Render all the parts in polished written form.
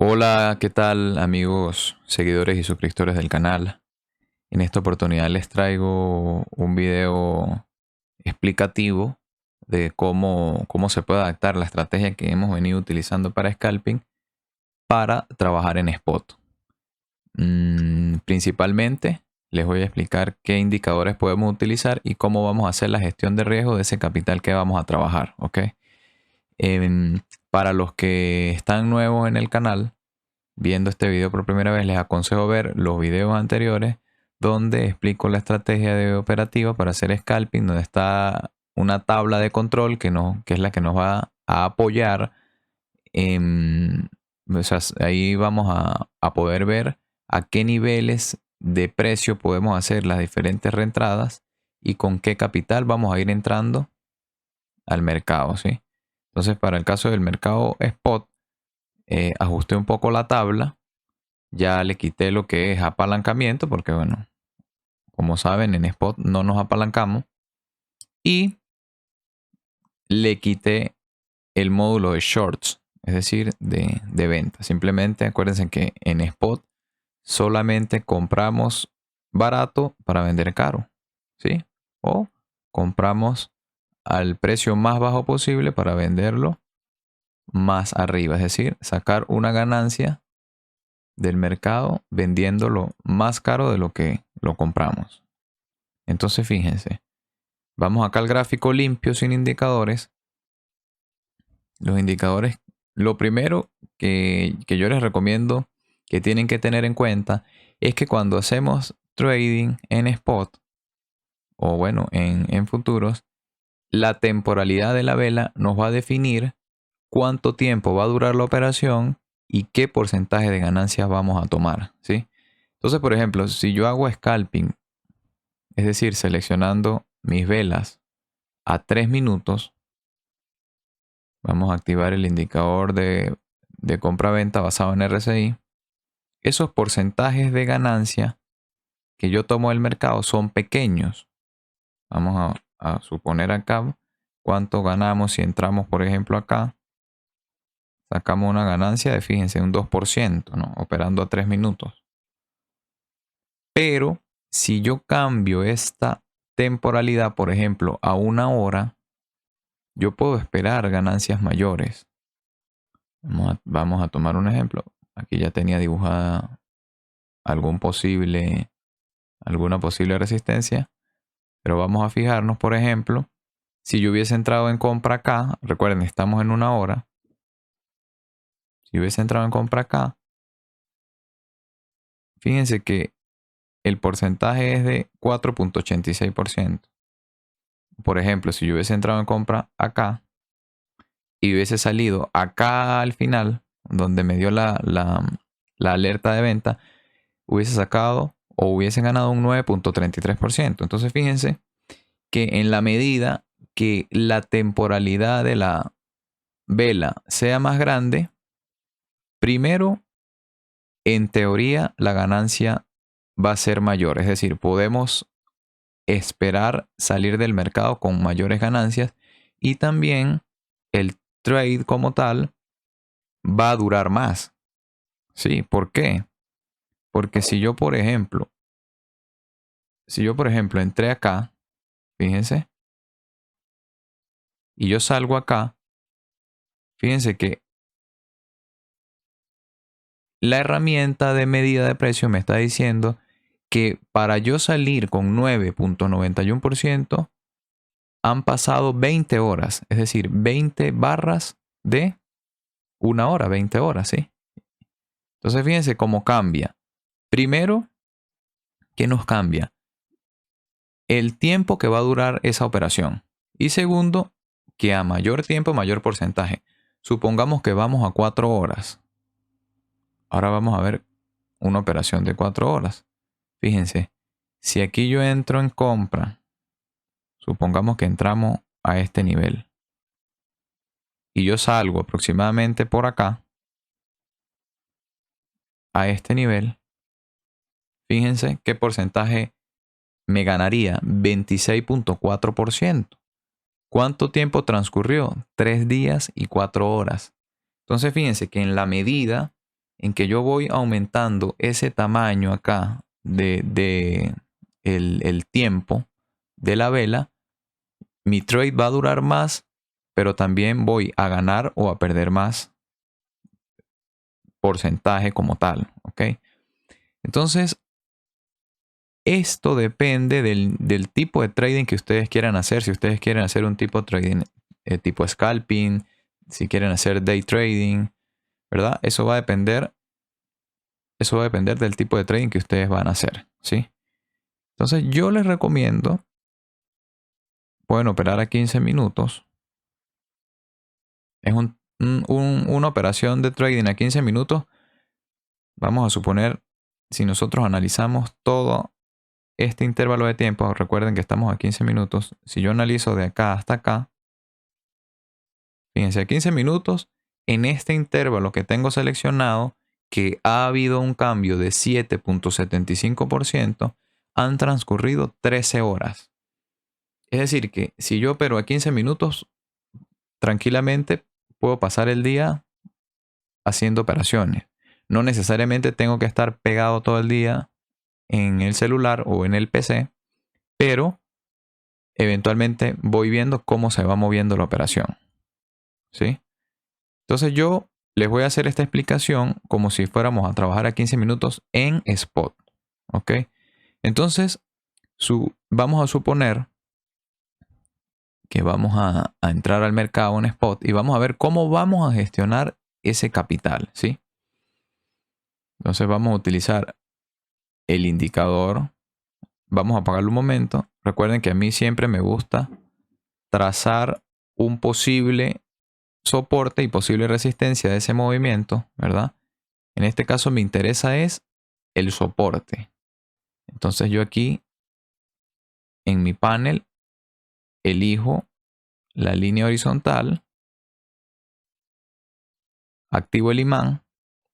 Hola, ¿qué tal amigos, seguidores y suscriptores del canal? En esta oportunidad les traigo un video explicativo de cómo se puede adaptar la estrategia que hemos venido utilizando para scalping para trabajar en spot. Principalmente les voy a explicar qué indicadores podemos utilizar y cómo vamos a hacer la gestión de riesgo de ese capital que vamos a trabajar, ¿ok? Para los que están nuevos en el canal, viendo este video por primera vez, les aconsejo ver los videos anteriores donde explico la estrategia de operativa para hacer scalping, donde está una tabla de control que es la que nos va a apoyar. O sea, ahí vamos a poder ver a qué niveles de precio podemos hacer las diferentes reentradas y con qué capital vamos a ir entrando al mercado, ¿sí? Entonces, para el caso del mercado spot, ajusté un poco la tabla. Ya le quité lo que es apalancamiento, porque bueno, como saben, en spot no nos apalancamos. Y le quité el módulo de shorts, es decir, de venta. Simplemente acuérdense que en spot solamente compramos barato para vender caro, ¿sí? O compramos al precio más bajo posible para venderlo más arriba, es decir, sacar una ganancia del mercado vendiéndolo más caro de lo que lo compramos. Entonces fíjense, vamos acá al gráfico limpio sin indicadores. Los indicadores, lo primero que yo les recomiendo que tienen que tener en cuenta es que cuando hacemos trading en spot o bueno, en futuros, la temporalidad de la vela nos va a definir cuánto tiempo va a durar la operación y qué porcentaje de ganancias vamos a tomar, ¿sí? Entonces, por ejemplo, si yo hago scalping, es decir, seleccionando mis velas a 3 minutos, vamos a activar el indicador de compra-venta basado en RSI. Esos porcentajes de ganancia que yo tomo del mercado son pequeños. Vamos a suponer acá cuánto ganamos si entramos, por ejemplo, acá. Sacamos una ganancia de, fíjense, un 2%, ¿no? Operando a 3 minutos. Pero si yo cambio esta temporalidad, por ejemplo, a 1 hora, yo puedo esperar ganancias mayores. Vamos a tomar un ejemplo. Aquí ya tenía dibujada alguna posible resistencia. Pero vamos a fijarnos, por ejemplo, si yo hubiese entrado en compra acá. Recuerden, estamos en 1 hora. Si hubiese entrado en compra acá, fíjense que el porcentaje es de 4.86%. Por ejemplo, si yo hubiese entrado en compra acá y hubiese salido acá al final, donde me dio la alerta de venta, hubiese sacado o hubiesen ganado un 9.33%. Entonces fíjense que en la medida que la temporalidad de la vela sea más grande, primero, en teoría, la ganancia va a ser mayor. Es decir, podemos esperar salir del mercado con mayores ganancias y también el trade como tal va a durar más. ¿Sí? ¿Por qué? Porque si yo, por ejemplo, entré acá, fíjense, y yo salgo acá, fíjense que la herramienta de medida de precio me está diciendo que para yo salir con 9.91% han pasado 20 horas, es decir, 20 barras de 1 hora, 20 horas, ¿sí? Entonces fíjense cómo cambia. Primero, ¿qué nos cambia? El tiempo que va a durar esa operación. Y segundo, que a mayor tiempo, mayor porcentaje. Supongamos que vamos a 4 horas. Ahora vamos a ver una operación de 4 horas. Fíjense, si aquí yo entro en compra, supongamos que entramos a este nivel. Y yo salgo aproximadamente por acá, a este nivel. Fíjense qué porcentaje me ganaría. 26.4%. ¿Cuánto tiempo transcurrió? 3 días y 4 horas. Entonces fíjense que en la medida en que yo voy aumentando ese tamaño acá de el tiempo de la vela, mi trade va a durar más, pero también voy a ganar o a perder más porcentaje como tal, ¿ok? Entonces, esto depende del tipo de trading que ustedes quieran hacer. Si ustedes quieren hacer un tipo de trading tipo scalping, si quieren hacer day trading, ¿verdad? Eso va a depender del tipo de trading que ustedes van a hacer, ¿sí? Entonces, yo les recomiendo, pueden operar a 15 minutos. Es una operación de trading a 15 minutos. Vamos a suponer, si nosotros analizamos todo este intervalo de tiempo, recuerden que estamos a 15 minutos. Si yo analizo de acá hasta acá, fíjense, a 15 minutos, en este intervalo que tengo seleccionado, que ha habido un cambio de 7.75%, han transcurrido 13 horas. Es decir, que si yo opero a 15 minutos, tranquilamente puedo pasar el día haciendo operaciones. No necesariamente tengo que estar pegado todo el día en el celular o en el PC, pero eventualmente voy viendo cómo se va moviendo la operación, ¿sí? Entonces yo les voy a hacer esta explicación como si fuéramos a trabajar a 15 minutos en spot, ¿ok? Entonces vamos a suponer que vamos a entrar al mercado en spot y vamos a ver cómo vamos a gestionar ese capital, ¿sí? Entonces vamos a utilizar el indicador. Vamos a apagarlo un momento. Recuerden que a mí siempre me gusta trazar un posible soporte y posible resistencia de ese movimiento, ¿verdad? En este caso me interesa es el soporte. Entonces yo aquí en mi panel elijo la línea horizontal, activo el imán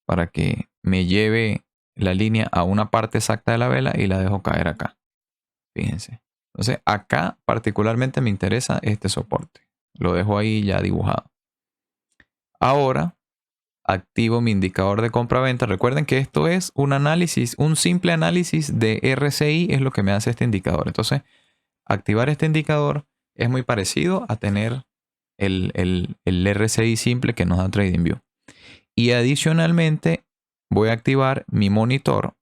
para que me lleve la línea a una parte exacta de la vela y la dejo caer acá. Fíjense. Entonces acá particularmente me interesa este soporte. Lo dejo ahí ya dibujado. Ahora activo mi indicador de compra-venta. Recuerden que esto es un análisis, un simple análisis de RSI es lo que me hace este indicador. Entonces, activar este indicador es muy parecido a tener el RSI simple que nos da TradingView. Y adicionalmente, voy a activar mi monitor.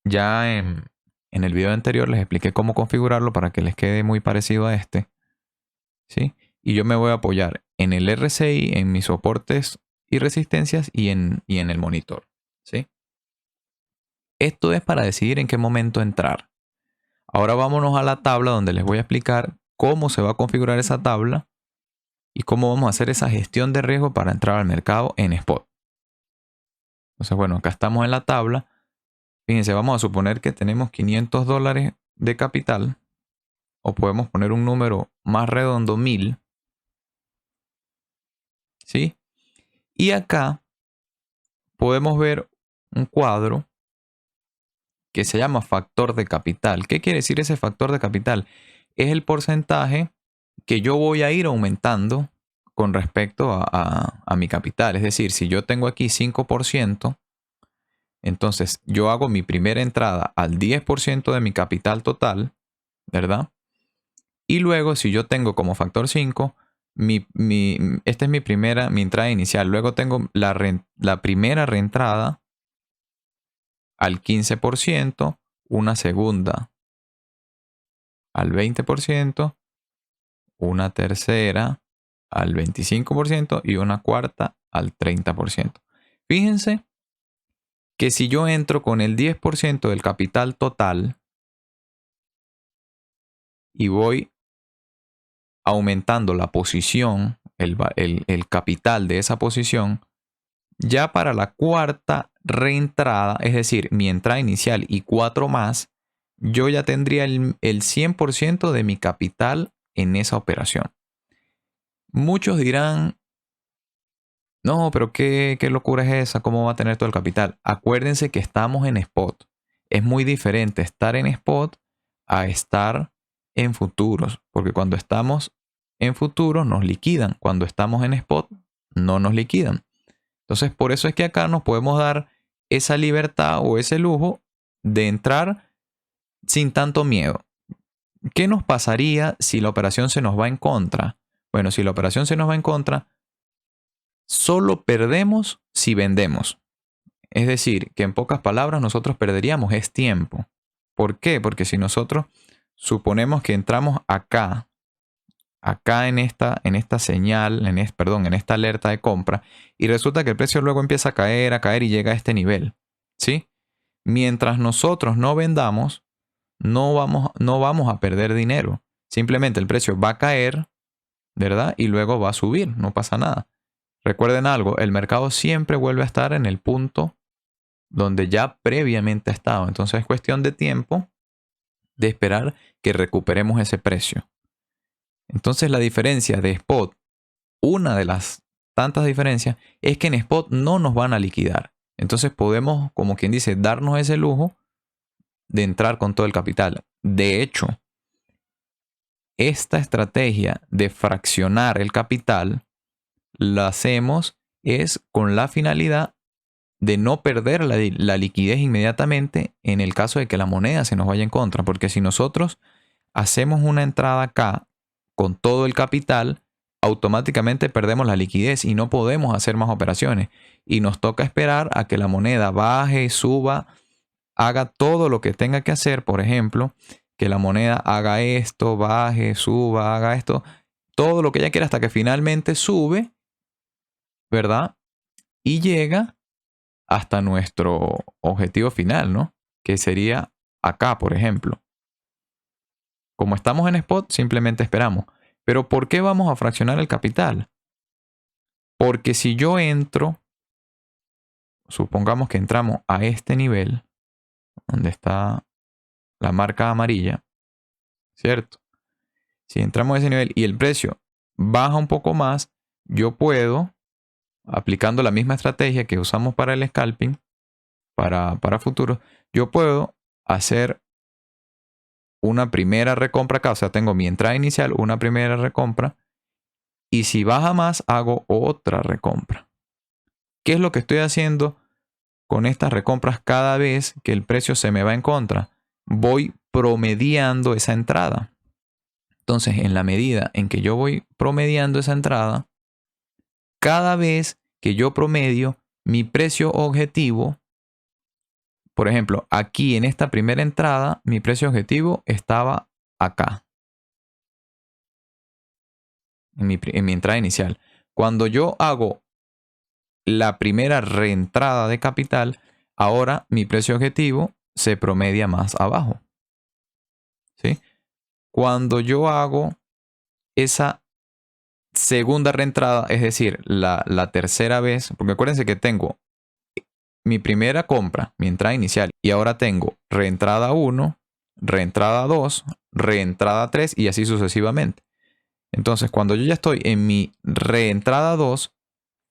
Ya en el video anterior les expliqué cómo configurarlo para que les quede muy parecido a este, ¿sí? Y yo me voy a apoyar en el RSI, en mis soportes y resistencias y en el monitor, ¿sí? Esto es para decidir en qué momento entrar. Ahora vámonos a la tabla donde les voy a explicar cómo se va a configurar esa tabla y cómo vamos a hacer esa gestión de riesgo para entrar al mercado en spot. Entonces, bueno, acá estamos en la tabla. Fíjense, vamos a suponer que tenemos $500 de capital o podemos poner un número más redondo, 1000. ¿Sí? Y acá podemos ver un cuadro que se llama factor de capital. ¿Qué quiere decir ese factor de capital? Es el porcentaje que yo voy a ir aumentando con respecto a mi capital. Es decir, si yo tengo aquí 5%, entonces yo hago mi primera entrada al 10% de mi capital total, ¿verdad? Y luego si yo tengo como factor 5, esta es mi entrada inicial. Luego tengo la primera reentrada al 15%, una segunda al 20%, una tercera al 25% y una cuarta al 30%. Fíjense que si yo entro con el 10% del capital total y voy aumentando la posición, el capital de esa posición, ya para la cuarta reentrada, es decir, mi entrada inicial y 4 más, yo ya tendría el 100% de mi capital en esa operación. Muchos dirán, no, pero ¿qué locura es esa? ¿Cómo va a tener todo el capital? Acuérdense que estamos en spot. Es muy diferente estar en spot a estar en futuros, porque cuando estamos en futuros nos liquidan, cuando estamos en spot no nos liquidan. Entonces, por eso es que acá nos podemos dar esa libertad o ese lujo de entrar sin tanto miedo. ¿Qué nos pasaría si la operación se nos va en contra? Bueno, si la operación se nos va en contra, solo perdemos si vendemos. Es decir, que en pocas palabras nosotros perderíamos es tiempo. ¿Por qué? Porque si nosotros suponemos que entramos acá en esta señal, en esta alerta de compra, y resulta que el precio luego empieza a caer y llega a este nivel, ¿sí? Mientras nosotros no vendamos, no vamos a perder dinero. Simplemente el precio va a caer, ¿verdad? Y luego va a subir, no pasa nada. Recuerden algo, el mercado siempre vuelve a estar en el punto donde ya previamente ha estado. Entonces es cuestión de tiempo de esperar que recuperemos ese precio. Entonces la diferencia de spot, una de las tantas diferencias, es que en spot no nos van a liquidar. Entonces podemos, como quien dice, darnos ese lujo de entrar con todo el capital. De hecho, esta estrategia de fraccionar el capital la hacemos es con la finalidad de no perder la liquidez inmediatamente en el caso de que la moneda se nos vaya en contra. Porque si nosotros hacemos una entrada acá con todo el capital, automáticamente perdemos la liquidez y no podemos hacer más operaciones. Y nos toca esperar a que la moneda baje, suba, haga todo lo que tenga que hacer. Por ejemplo, que la moneda haga esto, baje, suba, haga esto, todo lo que ella quiera hasta que finalmente sube, ¿verdad? Y llega hasta nuestro objetivo final, ¿no? Que sería acá, por ejemplo. Como estamos en spot, simplemente esperamos. Pero ¿por qué vamos a fraccionar el capital? Porque si yo entro, supongamos que entramos a este nivel, donde está la marca amarilla, ¿cierto? Si entramos a ese nivel y el precio baja un poco más, yo puedo, aplicando la misma estrategia que usamos para el scalping, para futuros, yo puedo hacer una primera recompra acá, o sea, tengo mi entrada inicial, una primera recompra, y si baja más, hago otra recompra. ¿Qué es lo que estoy haciendo con estas recompras cada vez que el precio se me va en contra? Voy promediando esa entrada. Entonces, en la medida en que yo voy promediando esa entrada, cada vez que yo promedio mi precio objetivo, por ejemplo, aquí en esta primera entrada, mi precio objetivo estaba acá, en mi entrada inicial. Cuando yo hago la primera reentrada de capital, ahora mi precio objetivo se promedia más abajo. ¿Sí? Cuando yo hago esa segunda reentrada, es decir, la tercera vez, porque acuérdense que tengo mi primera compra, mi entrada inicial, y ahora tengo reentrada 1, reentrada 2, reentrada 3 y así sucesivamente. Entonces, cuando yo ya estoy en mi reentrada 2,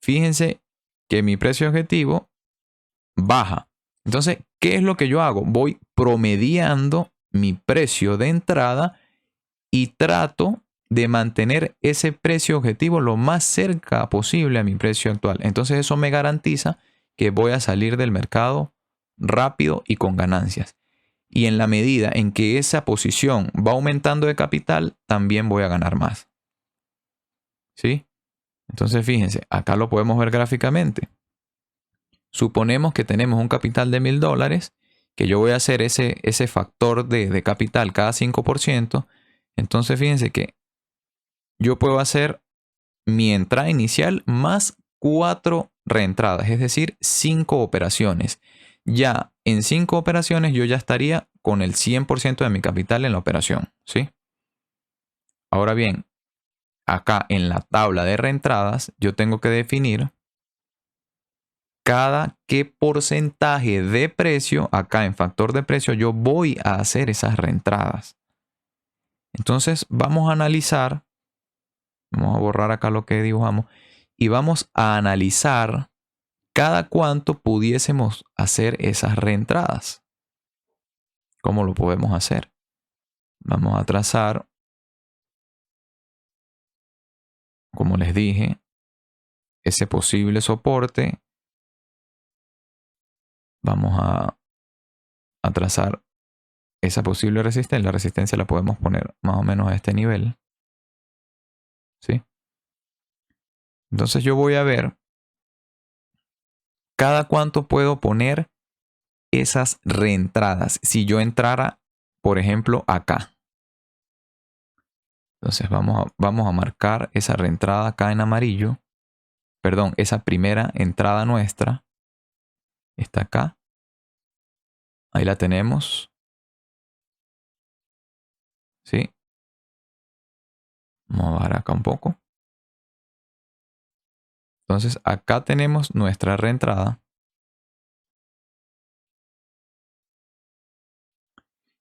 fíjense que mi precio objetivo baja. Entonces, ¿qué es lo que yo hago? Voy promediando mi precio de entrada y trato de mantener ese precio objetivo lo más cerca posible a mi precio actual. Entonces, eso me garantiza que voy a salir del mercado rápido y con ganancias. Y en la medida en que esa posición va aumentando de capital, también voy a ganar más. ¿Sí? Entonces, fíjense, acá lo podemos ver gráficamente. Suponemos que tenemos un capital de $1000, que yo voy a hacer ese factor de capital cada 5%. Entonces fíjense que yo puedo hacer mi entrada inicial más 4 reentradas, es decir, 5 operaciones. Ya en 5 operaciones yo ya estaría con el 100% de mi capital en la operación, ¿sí? Ahora bien, acá en la tabla de reentradas yo tengo que definir cada qué porcentaje de precio, acá en factor de precio, yo voy a hacer esas reentradas. Entonces vamos a analizar, vamos a borrar acá lo que dibujamos, y vamos a analizar cada cuánto pudiésemos hacer esas reentradas. ¿Cómo lo podemos hacer? Vamos a trazar, como les dije, ese posible soporte Vamos a trazar esa posible resistencia. La resistencia la podemos poner más o menos a este nivel. ¿Sí? Entonces yo voy a ver cada cuánto puedo poner esas reentradas. Si yo entrara, por ejemplo, acá. Entonces vamos a marcar esa reentrada acá en amarillo. Perdón, esa primera entrada nuestra está acá. Ahí la tenemos. ¿Sí? Vamos a bajar acá un poco. Entonces acá tenemos nuestra reentrada.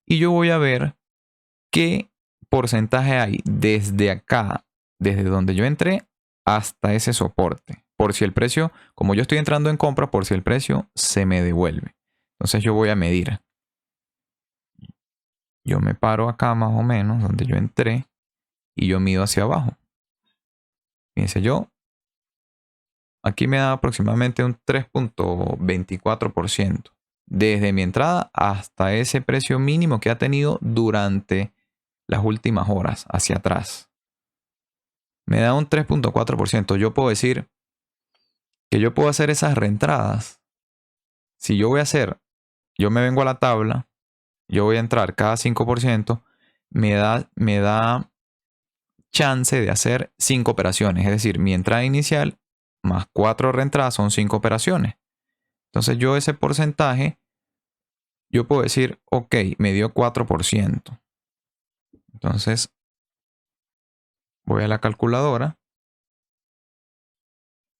Y yo voy a ver qué porcentaje hay desde acá, desde donde yo entré, hasta ese soporte. Por si el precio, como yo estoy entrando en compra, por si el precio se me devuelve. Entonces yo voy a medir. Yo me paro acá más o menos donde yo entré y yo mido hacia abajo. Fíjense, yo aquí me da aproximadamente un 3.24% desde mi entrada hasta ese precio mínimo que ha tenido durante las últimas horas hacia atrás. Me da un 3.4%. Yo puedo decir que yo puedo hacer esas reentradas. Si yo voy a hacer, yo me vengo a la tabla, yo voy a entrar cada 5%, me da chance de hacer 5 operaciones. Es decir, mi entrada inicial más 4 reentradas son 5 operaciones. Entonces yo ese porcentaje, yo puedo decir, ok, me dio 4%. Entonces voy a la calculadora.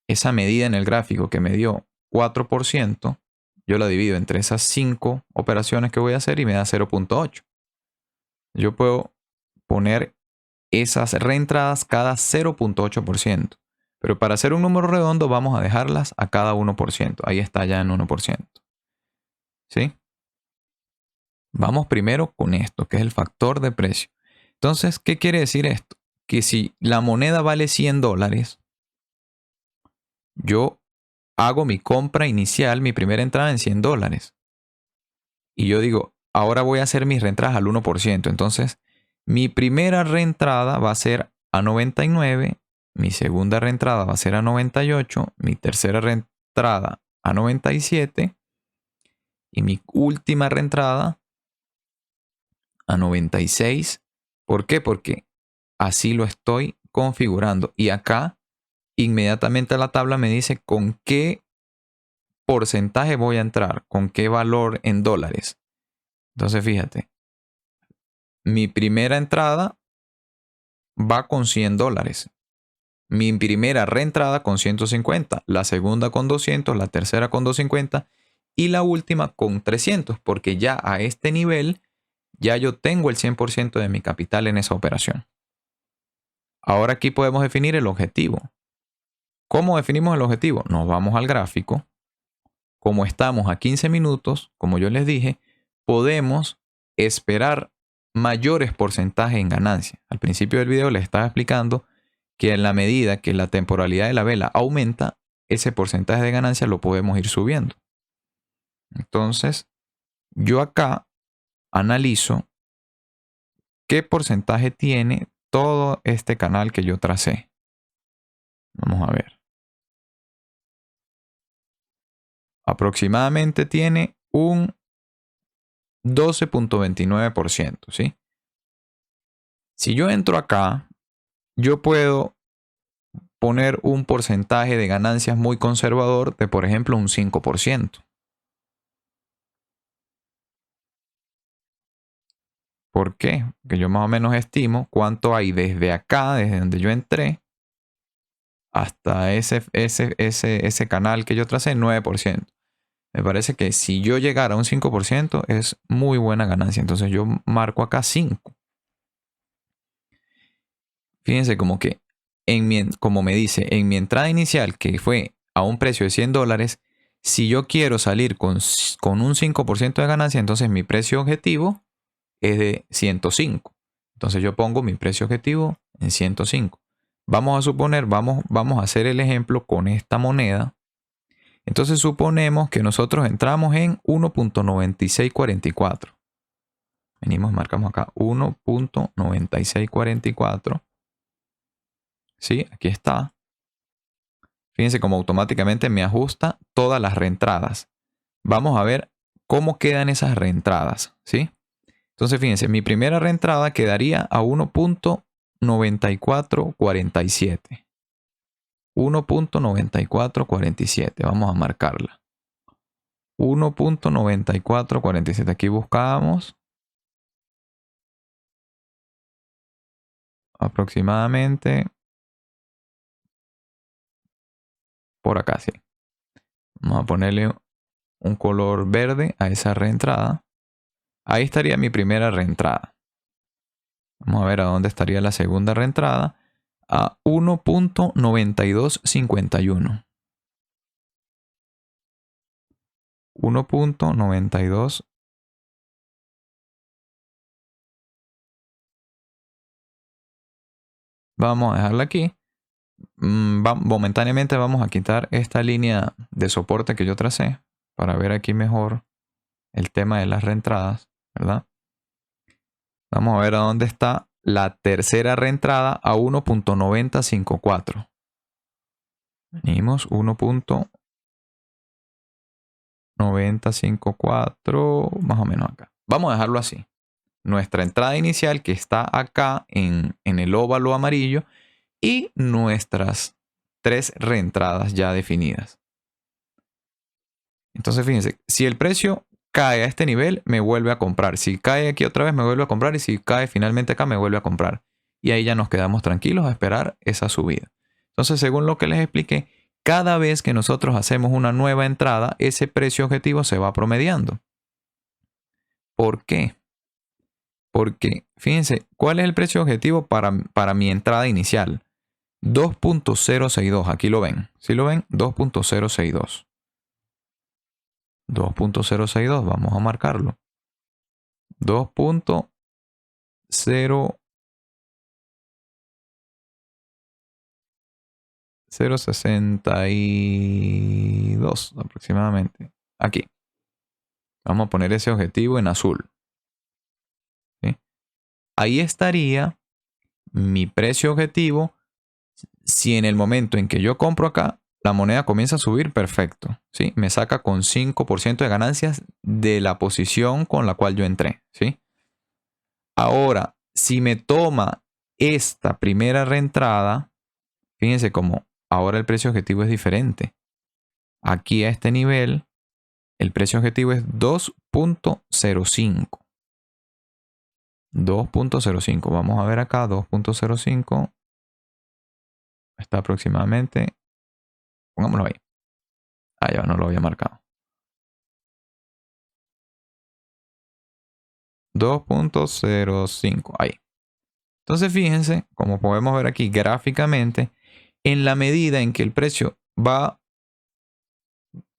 Esa medida en el gráfico que me dio 4%, yo la divido entre esas 5 operaciones que voy a hacer y me da 0.8. Yo puedo poner esas reentradas cada 0.8%. Pero para hacer un número redondo vamos a dejarlas a cada 1%. Ahí está ya en 1%. ¿Sí? Vamos primero con esto, que es el factor de precio. Entonces, ¿qué quiere decir esto? Que si la moneda vale 100 dólares, yo hago mi compra inicial, mi primera entrada en 100 dólares. Y yo digo, ahora voy a hacer mis reentradas al 1%. Entonces, mi primera reentrada va a ser a 99, mi segunda reentrada va a ser a 98, mi tercera reentrada a 97 y mi última reentrada a 96. ¿Por qué? Porque así lo estoy configurando. Y acá, inmediatamente la tabla me dice con qué porcentaje voy a entrar, con qué valor en dólares. Entonces, fíjate, mi primera entrada va con 100 dólares. Mi primera reentrada con 150, la segunda con 200, la tercera con 250 y la última con 300, porque ya a este nivel ya yo tengo el 100% de mi capital en esa operación. Ahora aquí podemos definir el objetivo. ¿Cómo definimos el objetivo? Nos vamos al gráfico. Como estamos a 15 minutos, como yo les dije, podemos esperar mayores porcentajes en ganancia. Al principio del video les estaba explicando que en la medida que la temporalidad de la vela aumenta, ese porcentaje de ganancia lo podemos ir subiendo. Entonces, yo acá analizo qué porcentaje tiene todo este canal que yo tracé. Vamos a ver. Aproximadamente tiene un 12.29%, ¿sí? Si yo entro acá, yo puedo poner un porcentaje de ganancias muy conservador de, por ejemplo, un 5%. ¿Por qué? Porque yo más o menos estimo cuánto hay desde acá, desde donde yo entré, hasta ese canal que yo tracé, 9%. Me parece que si yo llegara a un 5% es muy buena ganancia. Entonces yo marco acá 5. Fíjense como que, como me dice, en mi entrada inicial, que fue a un precio de 100 dólares, si yo quiero salir con un 5% de ganancia, entonces mi precio objetivo es de 105. Entonces yo pongo mi precio objetivo en 105. Vamos a suponer, vamos a hacer el ejemplo con esta moneda. Entonces suponemos que nosotros entramos en 1.9644. Venimos, marcamos acá 1.9644. Sí, aquí está. Fíjense cómo automáticamente me ajusta todas las reentradas. Vamos a ver cómo quedan esas reentradas, ¿sí? Entonces, fíjense, mi primera reentrada quedaría a 1.9447. 1.9447. Vamos a marcarla. 1.9447. Aquí buscamos aproximadamente por acá, sí. Vamos a ponerle un color verde a esa reentrada. Ahí estaría mi primera reentrada. Vamos a ver a dónde estaría la segunda reentrada. A 1.9251. 1.92. Vamos a dejarla aquí. Momentáneamente vamos a quitar esta línea de soporte que yo tracé para ver aquí mejor el tema de las reentradas, ¿verdad? Vamos a ver a dónde está la tercera reentrada a 1.9054. Venimos 1.9054, más o menos acá. Vamos a dejarlo así. Nuestra entrada inicial que está acá en el óvalo amarillo y nuestras 3 reentradas ya definidas. Entonces fíjense, si el precio cae a este nivel, me vuelve a comprar. Si cae aquí otra vez, me vuelve a comprar. Y si cae finalmente acá, me vuelve a comprar. Y ahí ya nos quedamos tranquilos a esperar esa subida. Entonces, según lo que les expliqué, cada vez que nosotros hacemos una nueva entrada, ese precio objetivo se va promediando. ¿Por qué? Porque, fíjense, ¿cuál es el precio objetivo para mi entrada inicial? 2.062. Aquí lo ven. ¿Sí lo ven? 2.062. 2.062. Vamos a marcarlo. 2.062 aproximadamente. Aquí. Vamos a poner ese objetivo en azul. ¿Sí? Ahí estaría mi precio objetivo. Si en el momento en que yo compro acá, la moneda comienza a subir, perfecto. ¿Sí? Me saca con 5% de ganancias de la posición con la cual yo entré. ¿Sí? Ahora, si me toma esta primera reentrada, fíjense cómo ahora el precio objetivo es diferente. Aquí a este nivel, el precio objetivo es 2.05. 2.05. Vamos a ver acá, 2.05. Está aproximadamente. Pongámoslo ahí. Ah, ya no lo había marcado. 2.05. Ahí. Entonces fíjense, como podemos ver aquí gráficamente, en la medida en que el precio va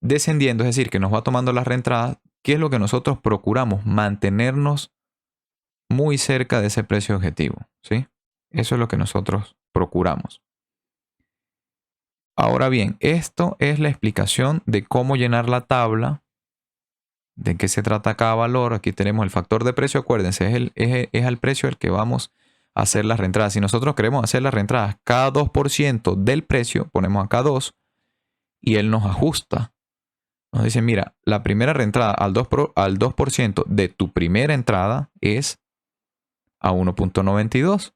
descendiendo, es decir, que nos va tomando las reentradas, ¿qué es lo que nosotros procuramos? Mantenernos muy cerca de ese precio objetivo, ¿sí? Eso es lo que nosotros procuramos. Ahora bien, esto es la explicación de cómo llenar la tabla, de qué se trata cada valor. Aquí tenemos el factor de precio, acuérdense, es al precio al que vamos a hacer las reentradas. Si nosotros queremos hacer las reentradas cada 2% del precio, ponemos acá 2 y él nos ajusta. Nos dice, mira, la primera reentrada al 2% de tu primera entrada es a 1.92.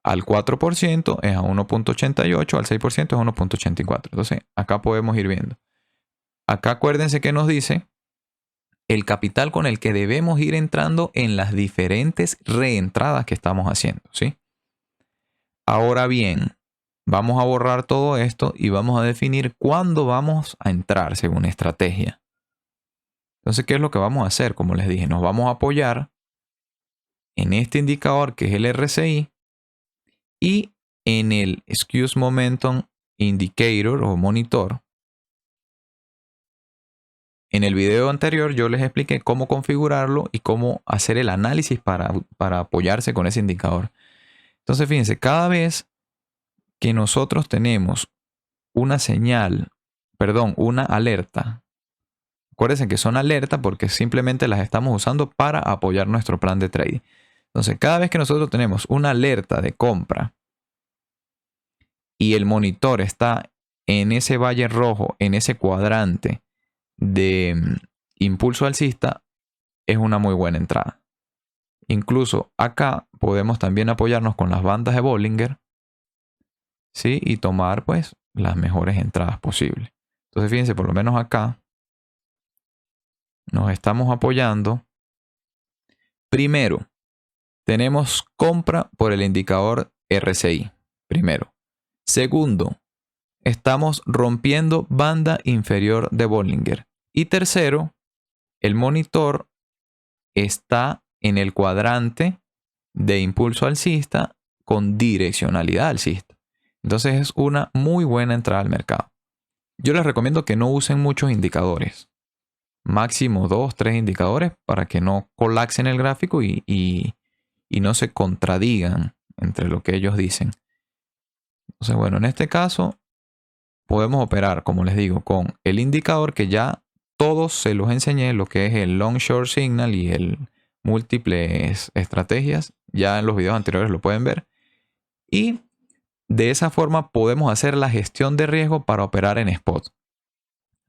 Al 4% es a 1.88, al 6% es a 1.84. Entonces, acá podemos ir viendo. Acá acuérdense que nos dice el capital con el que debemos ir entrando en las diferentes reentradas que estamos haciendo, ¿sí? Ahora bien, vamos a borrar todo esto y vamos a definir cuándo vamos a entrar según estrategia. Entonces, ¿qué es lo que vamos a hacer? Como les dije, nos vamos a apoyar en este indicador que es el RSI y en el Skew Momentum Indicator o monitor. En el video anterior yo les expliqué cómo configurarlo y cómo hacer el análisis para apoyarse con ese indicador. Entonces fíjense, cada vez que nosotros tenemos una señal perdón, una alerta. Acuérdense que son alertas porque simplemente las estamos usando para apoyar nuestro plan de trading. Entonces, cada vez que nosotros tenemos una alerta de compra y el monitor está en ese valle rojo, en ese cuadrante de impulso alcista, es una muy buena entrada. Incluso acá podemos también apoyarnos con las bandas de Bollinger, ¿sí? Y tomar pues las mejores entradas posibles. Entonces fíjense, por lo menos acá nos estamos apoyando. Primero, tenemos compra por el indicador RSI. Primero. Segundo, estamos rompiendo banda inferior de Bollinger. Y tercero, el monitor está en el cuadrante de impulso alcista con direccionalidad alcista. Entonces es una muy buena entrada al mercado. Yo les recomiendo que no usen muchos indicadores. Máximo 2, 3 indicadores para que no colapsen el gráfico y no se contradigan entre lo que ellos dicen. Entonces, bueno, en este caso podemos operar, como les digo, con el indicador que ya todos se los enseñé, lo que es el long short signal y el múltiples estrategias. Ya en los videos anteriores lo pueden ver. Y de esa forma podemos hacer la gestión de riesgo para operar en spot.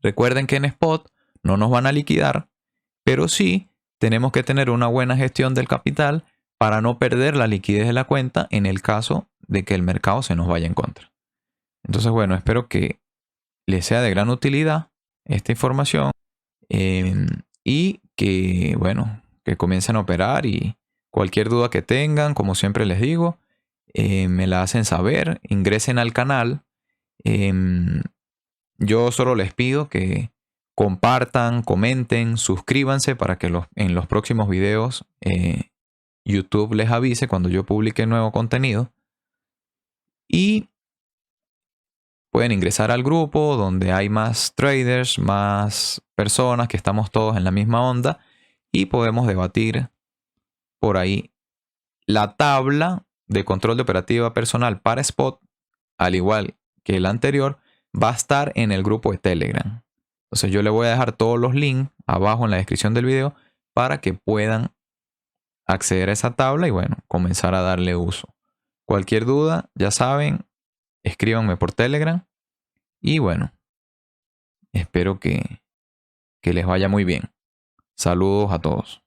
Recuerden que en spot no nos van a liquidar, pero sí tenemos que tener una buena gestión del capital para no perder la liquidez de la cuenta en el caso de que el mercado se nos vaya en contra. Entonces, bueno, espero que les sea de gran utilidad esta información y que, bueno, que comiencen a operar y cualquier duda que tengan, como siempre les digo, me la hacen saber, ingresen al canal. Yo solo les pido que compartan, comenten, suscríbanse para que en los próximos videos YouTube les avise cuando yo publique nuevo contenido. Y pueden ingresar al grupo donde hay más traders, más personas que estamos todos en la misma onda y podemos debatir por ahí. La tabla de control de operativa personal para Spot, al igual que el anterior, va a estar en el grupo de Telegram. Entonces yo le voy a dejar todos los links abajo en la descripción del video para que puedan acceder a esa tabla y bueno, comenzar a darle uso. Cualquier duda, ya saben, escríbanme por Telegram y bueno, espero que les vaya muy bien. Saludos a todos.